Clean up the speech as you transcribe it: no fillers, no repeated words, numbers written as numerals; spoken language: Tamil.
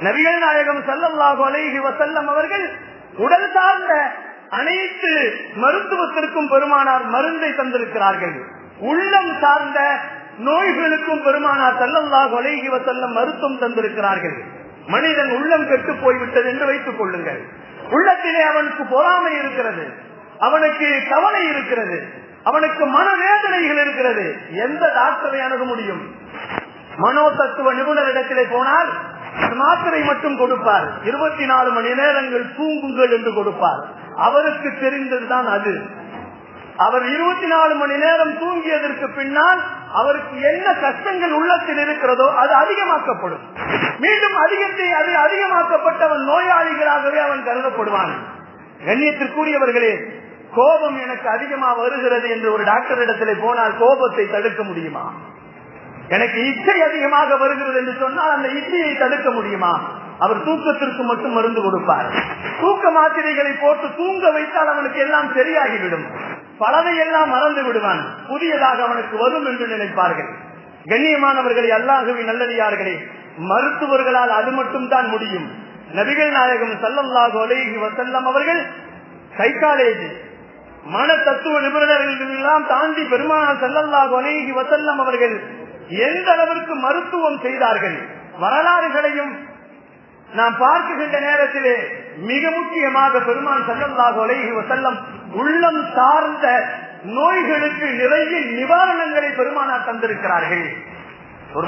நபிகள் நாயகம் ஸல்லல்லாஹு அலைஹி வஸல்லம் அவர்கள் உடல் சார்ந்த அனைத்து மருத்துவத்திற்கும் பெருமானார் மருந்தை தந்திருக்கிறார்கள். உள்ளம் சார்ந்த நோய்களுக்கும் பெருமானார் ஸல்லல்லாஹு அலைஹி வஸல்லம் மருத்துவம் தந்திருக்கிறார்கள். மனிதன் உள்ளம் கெட்டு போய்விட்டது என்று வைத்துக் கொள்ளுங்கள். உள்ளத்திலே அவனுக்கு பொறாமை இருக்கிறது, அவனுக்கு கவலை இருக்கிறது, அவனுக்கு மனவேதனைகள் இருக்கிறது. எந்த டாக்டரை அணுக முடியும்? மனோ தத்துவ நிபுணரிடத்திலே போனால் மாத்திரை மட்டும் கொடுப்பார். 24 மணி நேரங்கள் தூங்குங்கள் என்று கொடுப்பார். அவருக்கு தெரிந்ததுதான் அது. அவர் 24 மணி நேரம் தூங்கியதற்கு பின்னால் அவருக்கு என்ன கஷ்டங்கள் உள்ளத்தில் இருக்கிறதோ அது அதிகமாக்கப்படும். மீண்டும் அது அதிகமாக்கப்பட்டவன் நோயாளிகளாகவே அவன் கருதப்படுவான். கண்ணியத்திற்குரியவர்களே, கோபம் எனக்கு அதிகமா வருகிறது என்று ஒரு டாக்டர் இடத்திலே போனால் கோபத்தை தடுக்க முடியுமா? எனக்கு இச்சை அதிகமாக வருகிறது என்று சொன்னால் அந்த இச்சையை தடுக்க முடியுமா? அவர் தூக்கத்திற்கு மட்டும் மருந்து கொடுப்பார். தூக்க மாத்திரைகளை போட்டு தூங்க வைத்தால் அவனுக்கு எல்லாம் சரியாகிவிடும். பலதையெல்லாம் மறந்து விடுவான். புதியதாக அவனுக்கு வரும் என்று நினைப்பார்கள். கண்ணியமானவர்களே, அல்லாஹ்வின் நல்லடியார்களே, மருத்துவர்களால் அது மட்டும் தான் முடியும். நபிகள் நாயகம் ஸல்லல்லாஹு அலைஹி வஸல்லம் அவர்கள் சைக்காலஜி, மன தத்துவ நிபுணர்கள் எல்லாம் தாண்டி பெருமானார் ஸல்லல்லாஹு அலைஹி வஸல்லம் அவர்கள் எந்த அளவிற்கு மருத்துவம் செய்தார்கள் வரலாறுகளையும் நாம் பார்க்கின்ற நேரத்திலே மிக முக்கியமாக பெருமான் ஸல்லல்லாஹு அலைஹி வஸல்லம் உள்ளம் சார்ந்த நோய்களுக்கு நிறைய நிவாரணங்களை பெருமானார் தந்திருக்கிறார்கள். ஒரு